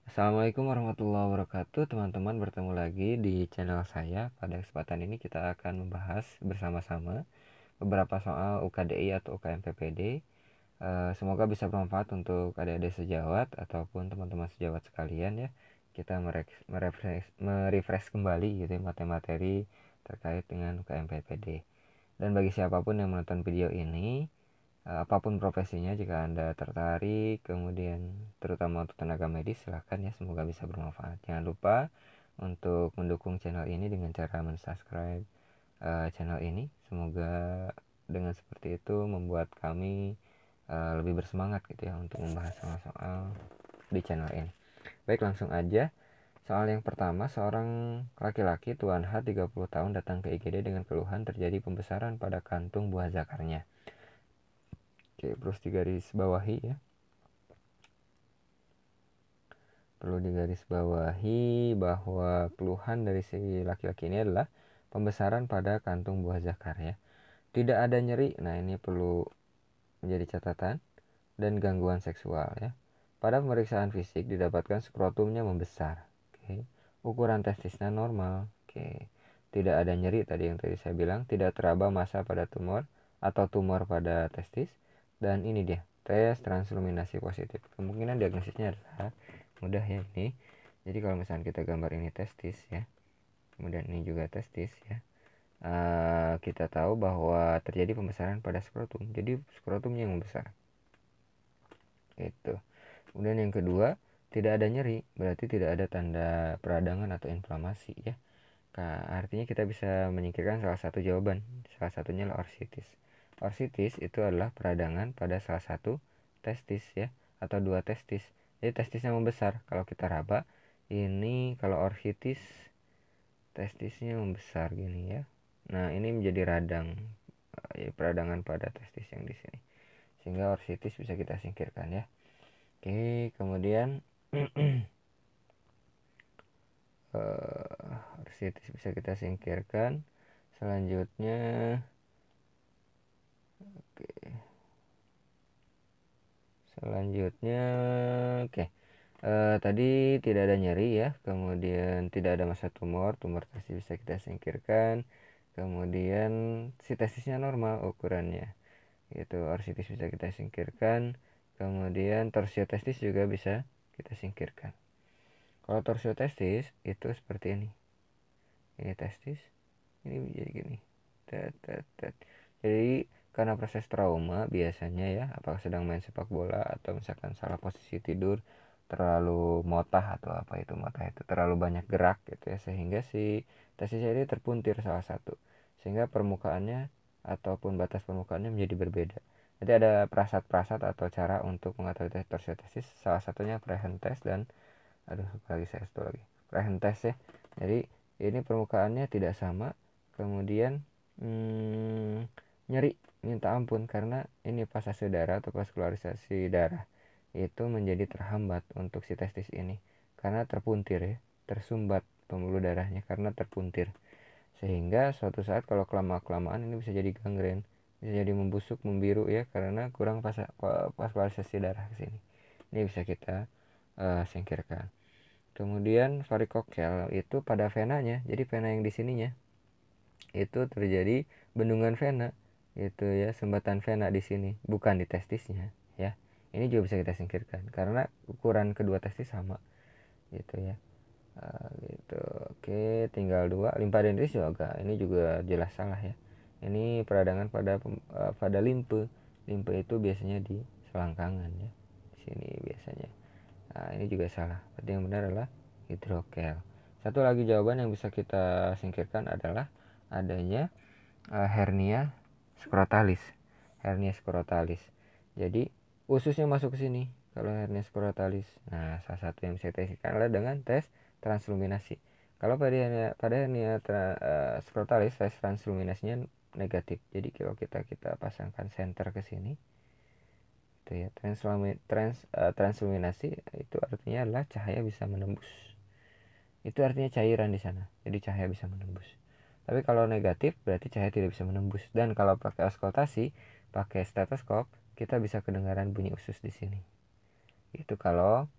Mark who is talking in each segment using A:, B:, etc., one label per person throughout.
A: Assalamualaikum warahmatullahi wabarakatuh, teman-teman. Bertemu lagi di channel saya. Pada kesempatan ini kita akan membahas bersama-sama beberapa soal UKDI atau UKM PPD. Semoga bisa bermanfaat untuk adik-adik sejawat ataupun teman-teman sejawat sekalian ya. Kita merefresh kembali gitu ya, materi terkait dengan UKM PPD. Dan bagi siapapun yang menonton video ini, apapun profesinya, jika Anda tertarik, kemudian terutama untuk tenaga medis, silahkan ya, semoga bisa bermanfaat. Jangan lupa untuk mendukung channel ini dengan cara mensubscribe channel ini. Semoga dengan seperti itu membuat kami lebih bersemangat gitu ya untuk membahas soal-soal di channel ini. Baik, langsung aja. Soal yang pertama, seorang laki-laki tuan H 30 tahun datang ke IGD dengan keluhan terjadi pembesaran pada kantung buah zakarnya. Oke, terus digaris bawahi ya. Perlu digarisbawahi bahwa keluhan dari si laki-laki ini adalah pembesaran pada kantung buah zakar ya. Tidak ada nyeri, nah ini perlu menjadi catatan, dan gangguan seksual ya. Pada pemeriksaan fisik didapatkan skrotumnya membesar. Oke. Ukuran testisnya normal. Oke. Tidak ada nyeri tadi yang tadi saya bilang, tidak teraba massa pada tumor atau tumor pada testis, dan ini dia, tes transluminasi positif. Kemungkinan diagnosisnya adalah mudah ya ini. Jadi kalau misalnya kita gambar ini testis ya, kemudian ini juga testis ya, kita tahu bahwa terjadi pembesaran pada skrotum. Jadi skrotumnya yang membesar. Itu. Kemudian yang kedua, tidak ada nyeri, berarti tidak ada tanda peradangan atau inflamasi ya. Artinya kita bisa menyingkirkan salah satu jawaban. Salah satunya adalah orsitis. Orsitis itu adalah peradangan pada salah satu testis ya, atau dua testis. Jadi testisnya membesar. Kalau kita raba, ini kalau orsitis testisnya membesar gini ya. Nah, ini menjadi radang, peradangan pada testis yang di sini. Sehingga orsitis bisa kita singkirkan ya. Oke, kemudian orsitis bisa kita singkirkan. Selanjutnya, oke. Selanjutnya, oke. Tadi tidak ada nyeri ya, kemudian tidak ada massa tumor testis bisa kita singkirkan. Kemudian si testisnya normal ukurannya, gitu. Orsitis bisa kita singkirkan. Kemudian torsiotestis juga bisa kita singkirkan. Kalau torsiotestis itu seperti ini testis, ini jadi gini. Jadi karena proses trauma biasanya ya, apakah sedang main sepak bola atau misalkan salah posisi tidur, terlalu motah atau apa itu motah itu terlalu banyak gerak gitu ya, sehingga si testis ini terpuntir salah satu, sehingga permukaannya ataupun batas permukaannya menjadi berbeda. Jadi ada prasat-prasat atau cara untuk mengetahui torsiotesis, salah satunya Prehen test dan Prehen test ya. Jadi ini permukaannya tidak sama, kemudian nyeri minta ampun karena ini pasase darah atau vaskularisasi darah itu menjadi terhambat untuk si testis ini karena terpuntir ya, tersumbat pembuluh darahnya karena terpuntir, sehingga suatu saat kalau kelamaan ini bisa jadi gangren, bisa jadi membusuk, membiru ya, karena kurang vaskularisasi darah ke sini. Ini bisa kita singkirkan. Kemudian varikokel itu pada venanya, jadi vena yang di sininya itu terjadi bendungan vena itu ya, sumbatan vena di sini, bukan di testisnya ya. Ini juga bisa kita singkirkan karena ukuran kedua testis sama gitu ya. Gitu. Oke, tinggal dua limfadenitis juga, ini juga jelas salah ya. Ini peradangan pada limpe. Limpe itu biasanya di selangkangan ya, di sini biasanya. Nah, ini juga salah. Berarti yang benar adalah hidrokel. Satu lagi jawaban yang bisa kita singkirkan adalah adanya hernia skrotalis. Hernia skrotalis. Jadi ususnya masuk ke sini kalau hernia skrotalis. Nah, salah satu yang bisa kita singkirkan adalah dengan tes transluminasi. Kalau pada hernia skrotalis, tes transluminasinya negatif. Jadi kalau kita pasangkan senter ke sini, itu ya, transluminasi itu artinya adalah cahaya bisa menembus. Itu artinya cairan di sana, jadi cahaya bisa menembus. Tapi kalau negatif berarti cahaya tidak bisa menembus. Dan kalau pakai auskultasi, pakai stetoskop, kita bisa kedengaran bunyi usus di sini. Itu kalau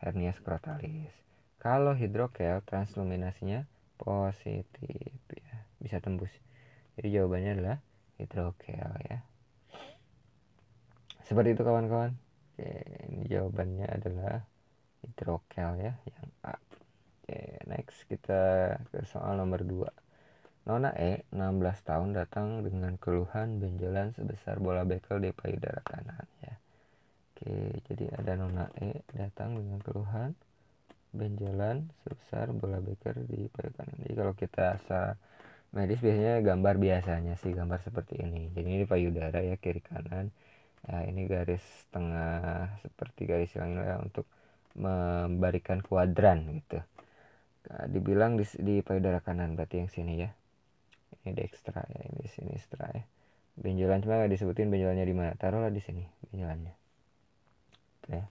A: hernia skrotalis. Kalau hidrokel transluminasinya positif ya, bisa tembus. Jadi jawabannya adalah hidrokel ya. Seperti itu kawan-kawan. Oke, ini jawabannya adalah hidrokel ya, yang A. Oke, next kita ke soal nomor 2. Nona E, 16 tahun, datang dengan keluhan benjolan sebesar bola bekel di payudara kanan ya. Oke, jadi ada Nona E datang dengan keluhan benjolan sebesar bola beker di payudara kanan. Jadi kalau kita medis biasanya gambar biasanya sih gambar seperti ini. Jadi ini payudara ya, kiri kanan. Ya, ini garis tengah seperti garis yang ini ya, untuk memberikan kuadran gitu. Nah, dibilang di payudara kanan berarti yang sini ya. Ini dextra ya, ini di sini stra ya. Benjolan cuma nggak disebutin benjolannya di mana. Taruhlah di sini benjolannya. Tuh ya.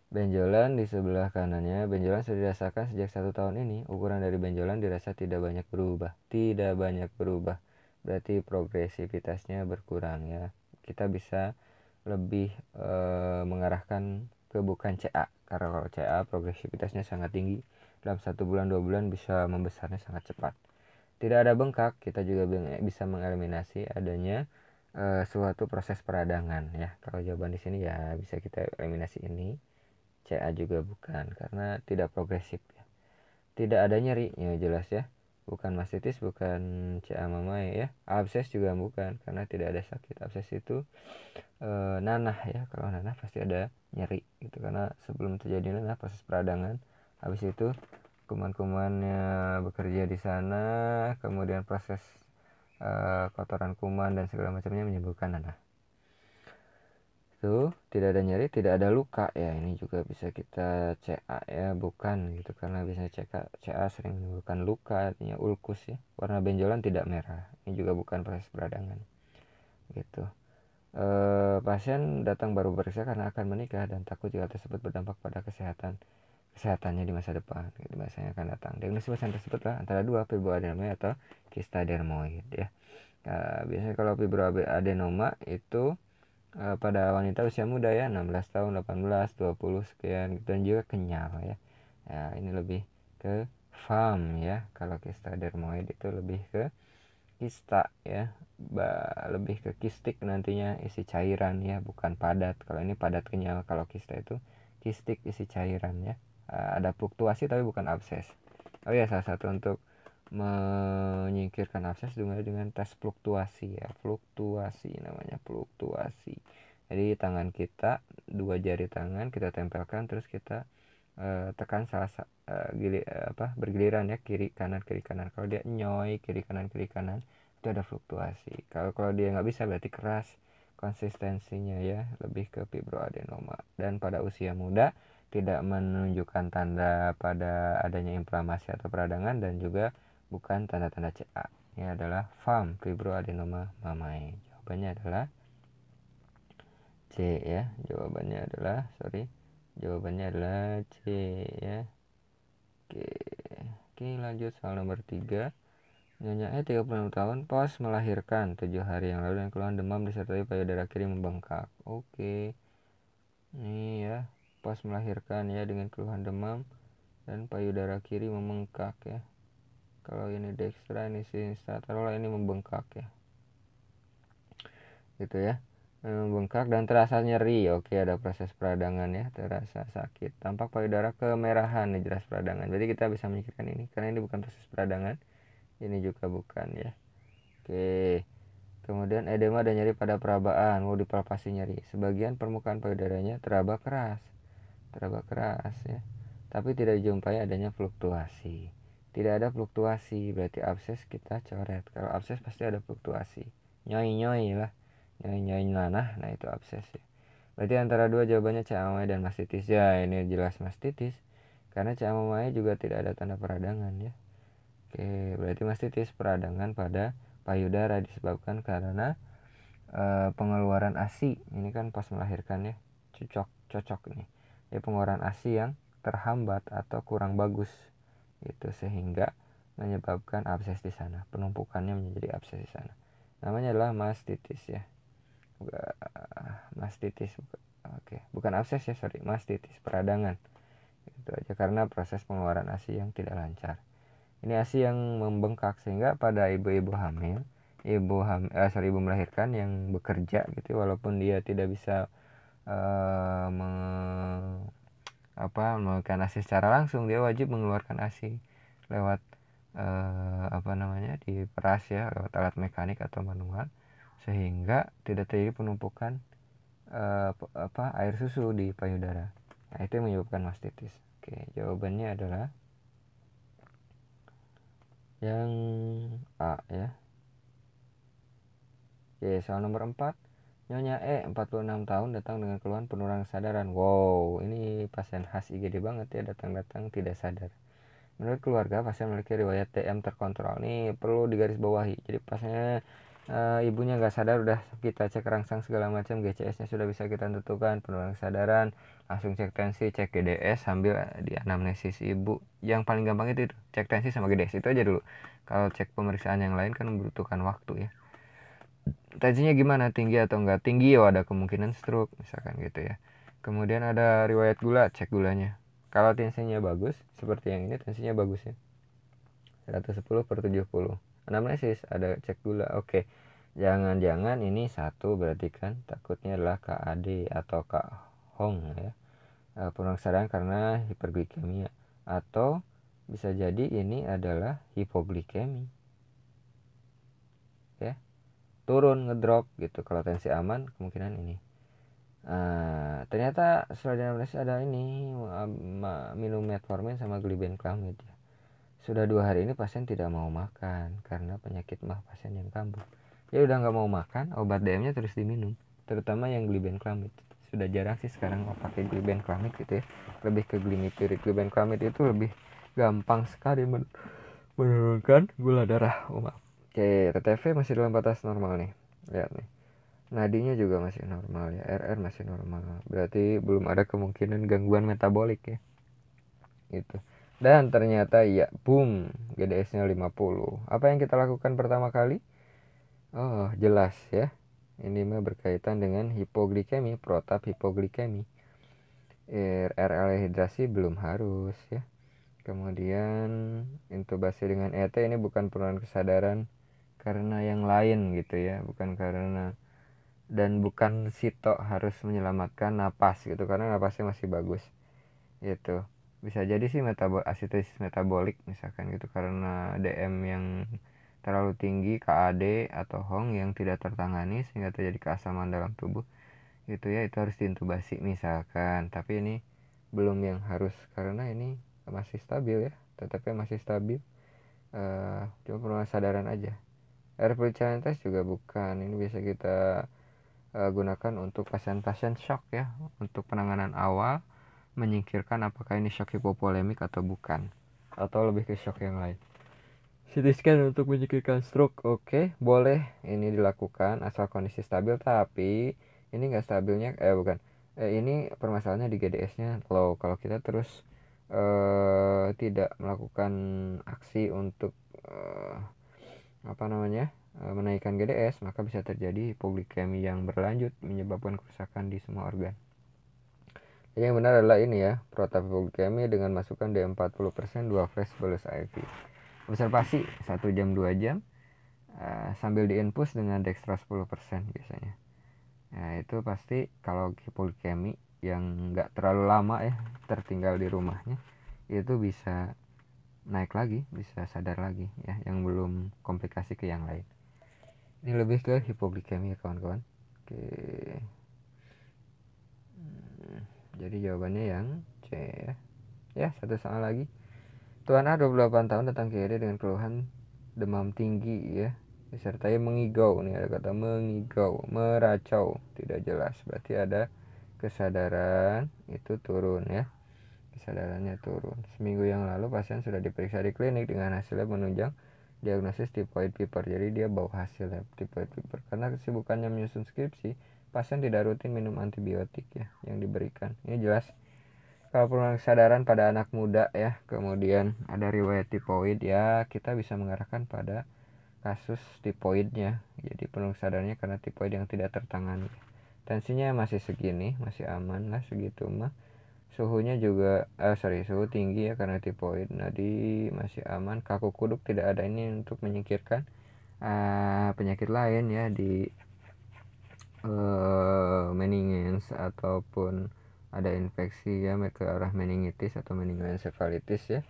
A: Benjolan di sebelah kanannya. Benjolan sudah dirasakan sejak 1 tahun ini. Ukuran dari benjolan dirasa tidak banyak berubah. Tidak banyak berubah. Berarti progresivitasnya berkurang ya. Kita bisa lebih mengarahkan ke bukan CA. Karena kalau CA progresivitasnya sangat tinggi. Dalam 1 bulan 2 bulan bisa membesarnya sangat cepat. Tidak ada bengkak, kita juga bisa mengeliminasi adanya suatu proses peradangan ya. Kalau jawaban di sini ya bisa kita eliminasi ini. CA juga bukan karena tidak progresif ya. Tidak ada nyeri ya, jelas ya. Bukan mastitis, bukan CA mamae ya. Abses juga bukan karena tidak ada sakit. Abses itu nanah ya. Kalau nanah pasti ada nyeri gitu karena sebelum terjadi nanah proses peradangan, habis itu kuman-kumannya bekerja di sana, kemudian proses kotoran kuman dan segala macamnya menyebabkan nanah. Tuh, tidak ada nyeri, tidak ada luka ya. Ini juga bisa kita CA ya, bukan gitu karena biasanya CA sering menimbulkan luka, artinya ulkus ya. Warna benjolan tidak merah. Ini juga bukan proses peradangan. Gitu. Pasien datang baru periksa karena akan menikah dan takut jika tersebut berdampak pada kesehatannya di masa depan. Gitu, biasanya akan datang. Diagnosis pasien tersebut lah antara 2 fibroadenoma atau kista dermoid ya. Biasanya kalau fibroadenoma itu pada wanita usia muda ya, 16 tahun, 18, 20 sekian gitu, dan juga kenyal ya. Ya, ini lebih ke FAM ya. Kalau kista dermoid itu lebih ke kista ya, lebih ke kistik nantinya, isi cairan ya, bukan padat. Kalau ini padat kenyal, kalau kista itu kistik isi cairan ya. Ada fluktuasi tapi bukan abses. Oh ya, salah satu untuk menyingkirkan abses dengan tes fluktuasi ya, fluktuasi namanya, fluktuasi. Jadi tangan kita, 2 jari tangan kita tempelkan, terus kita tekan bergiliran ya, kiri kanan kiri kanan. Kalau dia nyoy kiri kanan itu ada fluktuasi. Kalau dia nggak bisa berarti keras konsistensinya ya, lebih ke fibroadenoma. Dan pada usia muda tidak menunjukkan tanda pada adanya inflamasi atau peradangan dan juga bukan tanda-tanda CA. Ini adalah FAM, fibroadenoma mamae. Jawabannya adalah C ya. Jawabannya adalah C ya. Oke, lanjut soal nomor 3. Nyonya E 36 tahun pas melahirkan 7 hari yang lalu dan keluhan demam disertai payudara kiri membengkak. Oke. Ini ya, pas melahirkan ya dengan keluhan demam dan payudara kiri membengkak ya. Kalau ini dextra, ini sinistra, taruhlah ini membengkak ya. Gitu ya. Membengkak dan terasa nyeri. Oke, ada proses peradangan ya, terasa sakit. Tampak payudara kemerahan, nih jelas peradangan. Jadi kita bisa memikirkan ini karena ini bukan proses peradangan. Ini juga bukan ya. Oke. Kemudian edema dan nyeri pada perabaan, mau dipalpasi nyeri. Sebagian permukaan payudaranya teraba keras ya. Tapi tidak dijumpai adanya fluktuasi. Tidak ada fluktuasi, berarti abses kita coret. Kalau abses pasti ada fluktuasi. Nyoi lah. Nyoi nanah, nah itu abses ya. Berarti antara dua jawabannya CA dan mastitis ya. Ini jelas mastitis karena CA juga tidak ada tanda peradangan ya. Oke, berarti mastitis peradangan pada payudara disebabkan karena pengeluaran ASI. Ini kan pas melahirkan ya, cocok nih ya, pengeluaran ASI yang terhambat atau kurang bagus itu sehingga menyebabkan abses di sana, penumpukannya menjadi abses di sana. Namanya adalah mastitis ya. Mastitis bukan abses ya, mastitis peradangan itu aja, karena proses pengeluaran ASI yang tidak lancar. Ini ASI yang membengkak, sehingga pada ibu-ibu hamil, ibu melahirkan yang bekerja gitu, walaupun dia tidak bisa melakukan ASI secara langsung, dia wajib mengeluarkan ASI lewat diperas ya, lewat alat mekanik atau manual, sehingga tidak terjadi penumpukan air susu di payudara. Nah, itu yang menyebabkan mastitis. Oke, jawabannya adalah yang A ya. Oke, soal nomor 4. Nyonya E, 46 tahun, datang dengan keluhan penurunan kesadaran. Wow, ini pasien khas IGD banget ya, datang-datang tidak sadar. Menurut keluarga, pasien memiliki riwayat DM terkontrol. Ini perlu digarisbawahi. Jadi pasiennya ibunya nggak sadar, udah kita cek rangsang segala macam, GCS-nya sudah bisa kita tentukan, penurunan kesadaran, langsung cek tensi, cek GDS sambil di anamnesis ibu. Yang paling gampang itu cek tensi sama GDS itu aja dulu. Kalau cek pemeriksaan yang lain kan membutuhkan waktu ya. Tensinya gimana, tinggi atau enggak? Tinggi, ada kemungkinan stroke misalkan gitu ya. Kemudian ada riwayat gula, cek gulanya. Kalau tensinya bagus, seperti yang ini tensinya bagus ya, 110/70. Anamnesis, ada cek gula, oke. Jangan-jangan ini satu, berarti kan takutnya adalah KAD atau Kak Hong ya, penurunan kesadaran karena hiperglikemia, atau bisa jadi ini adalah hipoglikemi ya, turun ngedrop gitu. Kalau tensi aman kemungkinan ini. Ternyata setelah dianamnesis ada ini minum metformin sama glibenclamid ya. Sudah 2 hari ini pasien tidak mau makan karena penyakit mah pasien yang kambuh. Ya udah nggak mau makan, obat DM-nya terus diminum, terutama yang glibenclamid. Sudah jarang sih sekarang mau pakai glibenclamid gitu ya, lebih ke glimepiride. Glibenclamid itu lebih gampang sekali menurunkan gula darah. Oke, TTV masih dalam batas normal nih. Lihat nih. Nadinya juga masih normal ya, RR masih normal. Berarti belum ada kemungkinan gangguan metabolik ya. Gitu. Dan ternyata ya, boom, GDS-nya 50. Apa yang kita lakukan pertama kali? Oh, jelas ya. Ini mah berkaitan dengan hipoglikemi, protap hipoglikemi. RL hidrasi belum harus ya. Kemudian intubasi dengan ET, ini bukan penurunan kesadaran karena yang lain gitu ya, bukan karena, dan bukan sito harus menyelamatkan napas gitu, karena napasnya masih bagus gitu. Bisa jadi sih asitosis metabolik misalkan gitu, karena DM yang terlalu tinggi, KAD atau HONG yang tidak tertangani sehingga terjadi keasaman dalam tubuh gitu ya, itu harus diintubasi misalkan. Tapi ini belum yang harus, karena ini masih stabil ya, tetapnya masih stabil, cuma penurunan sadaran aja. Air pencarian tes juga bukan, ini bisa kita gunakan untuk pasien-pasien shock ya, untuk penanganan awal, menyingkirkan apakah ini shock hipovolemik atau bukan, atau lebih ke shock yang lain. CT scan untuk menyingkirkan stroke, oke, boleh ini dilakukan asal kondisi stabil. Tapi ini nggak stabilnya ini permasalahannya di GDS-nya low. Kalau kita terus tidak melakukan aksi untuk menaikkan GDS, maka bisa terjadi hipoglikemi yang berlanjut menyebabkan kerusakan di semua organ. Jadi yang benar adalah ini ya, protap hipoglikemi dengan masukan D40%, 2 flash bolus IV. Observasi 1 jam 2 jam sambil diinfus dengan dextro 10% biasanya. Nah itu pasti kalau hipoglikemi yang nggak terlalu lama ya tertinggal di rumahnya, itu bisa naik lagi, bisa sadar lagi ya, yang belum komplikasi ke yang lain. Ini lebih ke hipoglikemi ya kawan-kawan. Oke. Jadi jawabannya yang C ya. Ya, satu soal lagi. Tuan A 28 tahun datang ke IGD dengan keluhan demam tinggi ya, disertai mengigau. Nih ada kata mengigau, meracau, tidak jelas. Berarti ada kesadaran itu turun ya. Kesadarannya turun. Seminggu yang lalu pasien sudah diperiksa di klinik dengan hasilnya menunjang diagnosis typhoid fever. Jadi dia bawa hasil lab typhoid fever. Karena kesibukannya menyusun skripsi, pasien tidak rutin minum antibiotik ya yang diberikan. Ini jelas. Kalau penurunan kesadaran pada anak muda ya, kemudian ada riwayat tipoid ya, kita bisa mengarahkan pada kasus tipoidnya. Jadi penurunan kesadarannya karena tipoid yang tidak tertangani. Tensinya masih segini, masih aman lah segitu mah. suhunya juga suhu tinggi ya karena tipoid. Nadi masih aman, kaku kuduk tidak ada ini untuk menyingkirkan penyakit lain ya di meninges ataupun ada infeksi ya ke arah meningitis atau meningoencephalitis ya.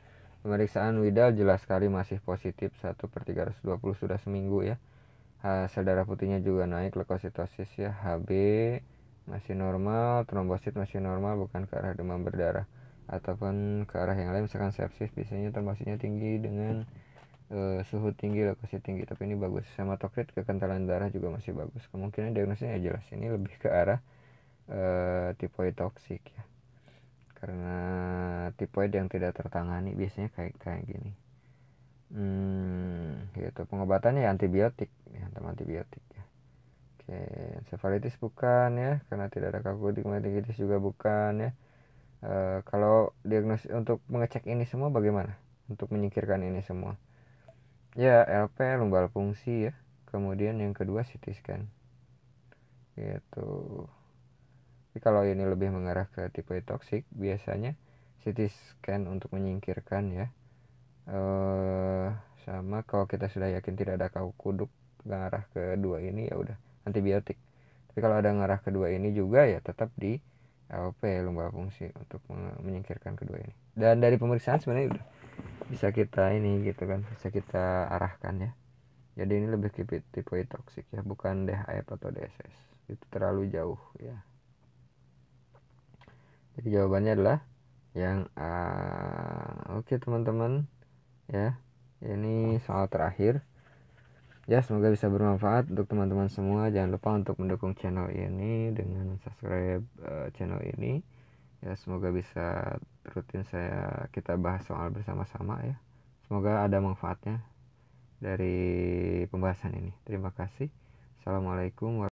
A: Pemeriksaan Widal jelas sekali masih positif 1/320 sudah seminggu ya. Sel darah putihnya juga naik, leukositosis ya, HB masih normal, trombosit masih normal, bukan ke arah demam berdarah ataupun ke arah yang lain misalkan sepsis. Biasanya trombositnya tinggi dengan suhu tinggi, leukosit tinggi, tapi ini bagus. Hematokrit, kekentalan darah juga masih bagus. Kemungkinan diagnosisnya ya jelas ini lebih ke arah tipoid toksik ya, karena tipoid yang tidak tertangani biasanya kayak gini. Gitu. Pengobatannya ya antibiotik ya, antibiotik ya. Oke, encephalitis bukan ya, karena tidak ada kaku meningitis juga bukan ya. Kalau diagnosis untuk mengecek ini semua bagaimana? Untuk menyingkirkan ini semua. Ya, LP lumbal fungsi ya. Kemudian yang kedua CT scan. Gitu. Tapi kalau ini lebih mengarah ke tipe toksik, biasanya CT scan untuk menyingkirkan ya. Sama kalau kita sudah yakin tidak ada kaku kuduk mengarah ke dua ini, ya udah antibiotik. Tapi kalau ada ngarah kedua ini juga ya tetap di LP lumbal fungsi untuk menyingkirkan kedua ini. Dan dari pemeriksaan sebenarnya udah bisa kita ini gitu kan, bisa kita arahkan ya. Jadi ini lebih ke tipe toksik ya, bukan DHF atau DSS. Itu terlalu jauh ya. Jadi jawabannya adalah yang A. Oke teman-teman ya, ini soal terakhir ya, semoga bisa bermanfaat untuk teman-teman semua. Jangan lupa untuk mendukung channel ini dengan subscribe channel ini ya. Semoga bisa rutin kita bahas soal bersama-sama ya. Semoga ada manfaatnya dari pembahasan ini. Terima kasih. Assalamualaikum warahmatullahi wabarakatuh.